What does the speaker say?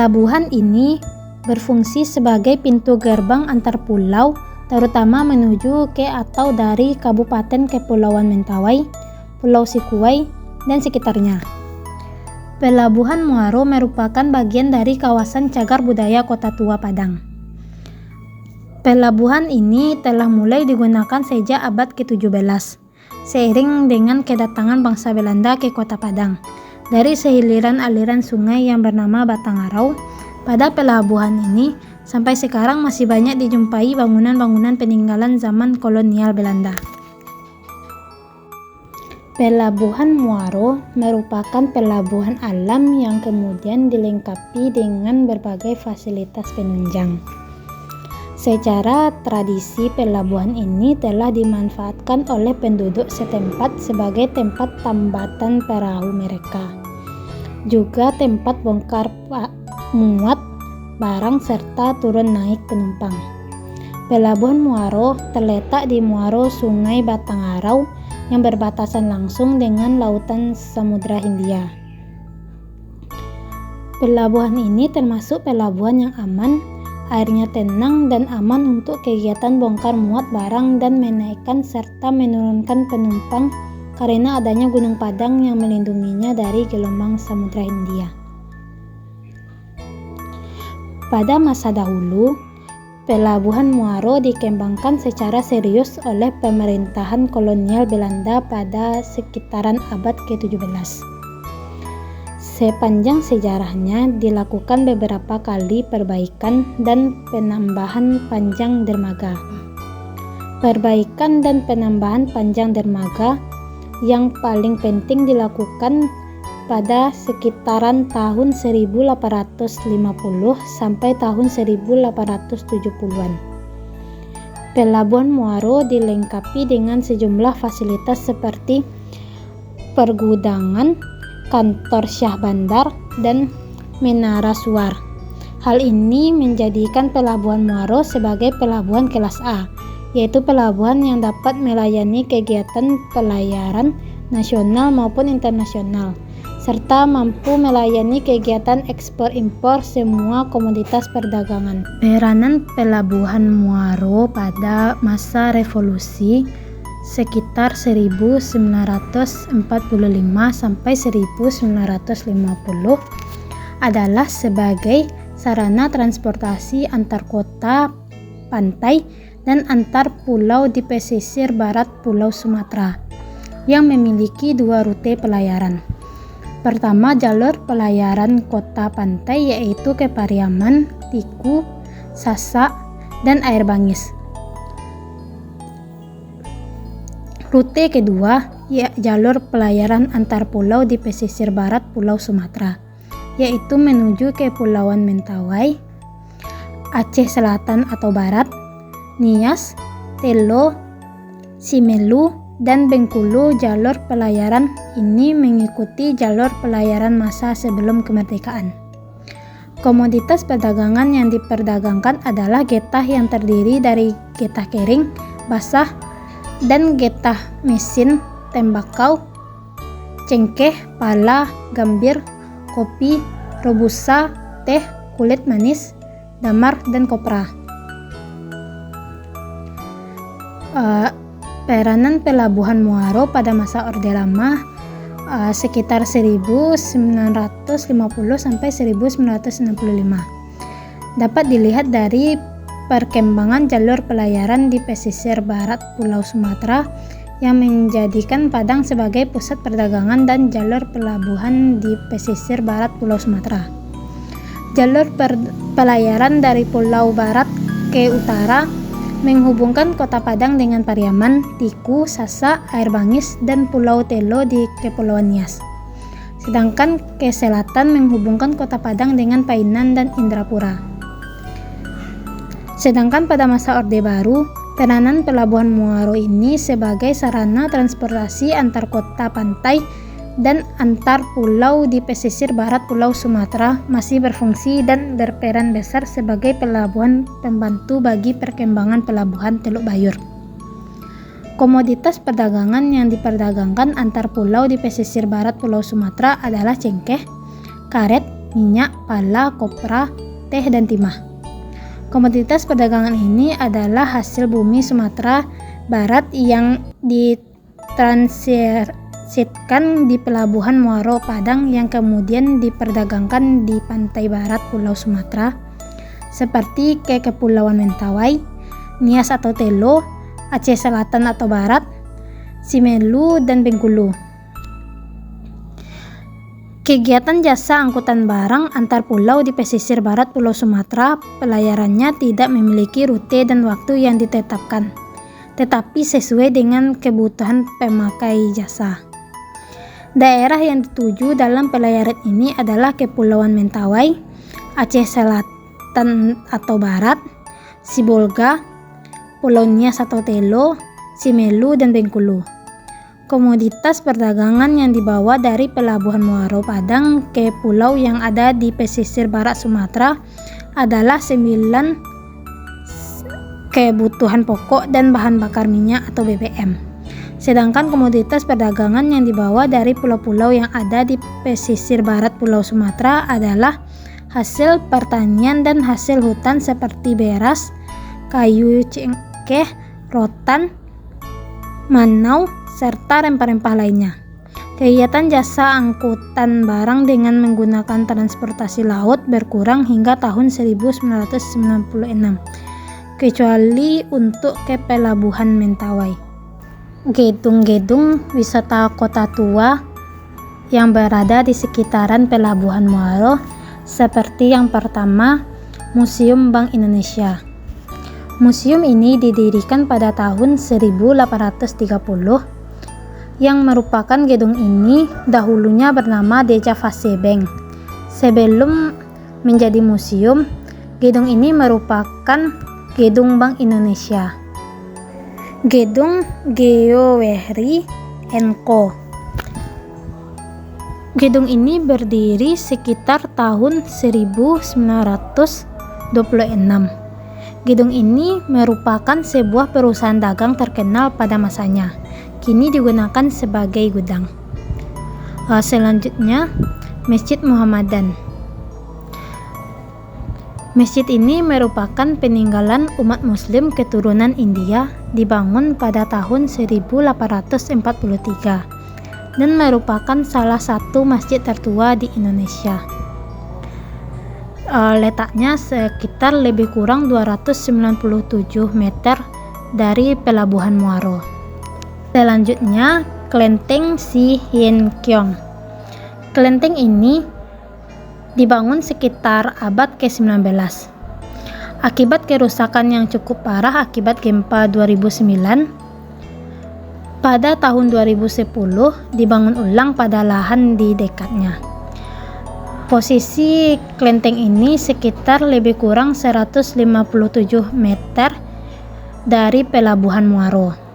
Pelabuhan ini berfungsi sebagai pintu gerbang antar pulau, terutama menuju ke atau dari Kabupaten Kepulauan Mentawai, Pulau Sikuai, dan sekitarnya. Pelabuhan Muaro merupakan bagian dari kawasan cagar budaya Kota Tua Padang. Pelabuhan ini telah mulai digunakan sejak abad ke-17, seiring dengan kedatangan bangsa Belanda ke Kota Padang. Dari sehiliran aliran sungai yang bernama Batangarau, pada pelabuhan ini sampai sekarang masih banyak dijumpai bangunan-bangunan peninggalan zaman kolonial Belanda. Pelabuhan Muaro merupakan pelabuhan alam yang kemudian dilengkapi dengan berbagai fasilitas penunjang. Secara tradisi, pelabuhan ini telah dimanfaatkan oleh penduduk setempat sebagai tempat tambatan perahu mereka, juga tempat bongkar muat barang serta turun naik penumpang. Pelabuhan Muaro terletak di muaro Sungai Batangarau yang berbatasan langsung dengan lautan Samudra Hindia. Pelabuhan ini termasuk pelabuhan yang aman, airnya tenang dan aman untuk kegiatan bongkar muat barang dan menaikkan serta menurunkan penumpang karena adanya Gunung Padang yang melindunginya dari gelombang Samudra Hindia. Pada masa dahulu, Pelabuhan Muaro dikembangkan secara serius oleh pemerintahan kolonial Belanda pada sekitaran abad ke-17. Sepanjang sejarahnya dilakukan beberapa kali perbaikan dan penambahan panjang dermaga. Perbaikan dan penambahan panjang dermaga yang paling penting dilakukan pada sekitaran tahun 1850 sampai tahun 1870-an. Pelabuhan Muaro dilengkapi dengan sejumlah fasilitas seperti pergudangan, kantor syah bandar, dan menara suar. Hal ini menjadikan Pelabuhan Muaro sebagai pelabuhan kelas A, yaitu pelabuhan yang dapat melayani kegiatan pelayaran nasional maupun internasional, serta mampu melayani kegiatan ekspor-impor semua komoditas perdagangan. Peranan Pelabuhan Muaro pada masa revolusi sekitar 1945 sampai 1950 adalah sebagai sarana transportasi antar kota, pantai, dan antar pulau di pesisir barat Pulau Sumatera yang memiliki dua rute pelayaran. Pertama, jalur pelayaran kota pantai yaitu ke Pariaman, Tiku, Sasak, dan Air Bangis. Rute kedua, jalur pelayaran antar pulau di pesisir barat Pulau Sumatera, yaitu menuju ke Kepulauan Mentawai, Aceh Selatan atau Barat, Nias, Telo, Simelu, dan Bengkulu. Jalur pelayaran ini mengikuti jalur pelayaran masa sebelum kemerdekaan. Komoditas perdagangan yang diperdagangkan adalah getah yang terdiri dari getah kering, basah, dan getah mesin, tembakau, cengkeh, pala, gambir, kopi, robusta, teh, kulit manis, damar, dan kopra. Peranan Pelabuhan Muaro pada masa Orde Lama sekitar 1950 sampai 1965 dapat dilihat dari perkembangan jalur pelayaran di pesisir barat Pulau Sumatera yang menjadikan Padang sebagai pusat perdagangan dan jalur pelabuhan di pesisir barat Pulau Sumatera. Jalur pelayaran dari Pulau Barat ke utara menghubungkan Kota Padang dengan Pariaman, Tiku, Sasak, Air Bangis, dan Pulau Telo di Kepulauan Nias. Sedangkan ke selatan menghubungkan Kota Padang dengan Painan dan Indrapura. Sedangkan pada masa Orde Baru, peranan Pelabuhan Muaro ini sebagai sarana transportasi antar kota pantai dan antar pulau di pesisir barat Pulau Sumatera masih berfungsi dan berperan besar sebagai pelabuhan pembantu bagi perkembangan pelabuhan Teluk Bayur. Komoditas perdagangan yang diperdagangkan antar pulau di pesisir barat Pulau Sumatera adalah cengkeh, karet, minyak, pala, kopra, teh, dan timah. Komoditas perdagangan ini adalah hasil bumi Sumatera Barat yang ditransitkan di pelabuhan Muaro Padang yang kemudian diperdagangkan di pantai barat Pulau Sumatera seperti ke Kepulauan Mentawai, Nias atau Telo, Aceh Selatan atau Barat, Simelu, dan Bengkulu. Kegiatan jasa angkutan barang antar pulau di pesisir barat Pulau Sumatera, pelayarannya tidak memiliki rute dan waktu yang ditetapkan, tetapi sesuai dengan kebutuhan pemakai jasa. Daerah yang dituju dalam pelayaran ini adalah Kepulauan Mentawai, Aceh Selatan atau Barat, Sibolga, Pulau Nias atau Telo, Simelu, dan Bengkulu. Komoditas perdagangan yang dibawa dari pelabuhan Muaro Padang ke pulau yang ada di pesisir barat Sumatera adalah 9 kebutuhan pokok dan bahan bakar minyak atau BBM. Sedangkan komoditas perdagangan yang dibawa dari pulau-pulau yang ada di pesisir barat Pulau Sumatera adalah hasil pertanian dan hasil hutan seperti beras, kayu cengkeh, rotan, manau, serta rempah-rempah lainnya. Kegiatan jasa angkutan barang dengan menggunakan transportasi laut berkurang hingga tahun 1996, kecuali untuk ke pelabuhan Mentawai. Gedung-gedung wisata kota tua yang berada di sekitaran pelabuhan Muaro seperti yang pertama, Museum Bank Indonesia. Museum ini didirikan pada tahun 1830 yang merupakan gedung ini dahulunya bernama Deja Fase Bank. Sebelum menjadi museum, gedung ini merupakan gedung Bank Indonesia. Gedung Geowehry & Co. Gedung ini berdiri sekitar tahun 1926. Gedung ini merupakan sebuah perusahaan dagang terkenal pada masanya. Kini digunakan sebagai gudang. Selanjutnya, Masjid Muhammadan. Masjid ini merupakan peninggalan umat Muslim keturunan India, dibangun pada tahun 1843 dan merupakan salah satu masjid tertua di Indonesia. Letaknya sekitar lebih kurang 297 meter dari pelabuhan Muaro. Selanjutnya, Kelenteng Si Hien Kiong. Kelenteng ini dibangun sekitar abad ke-19. Akibat kerusakan yang cukup parah akibat gempa 2009, pada tahun 2010 dibangun ulang pada lahan di dekatnya. Posisi kelenteng ini sekitar lebih kurang 157 meter dari pelabuhan Muaro.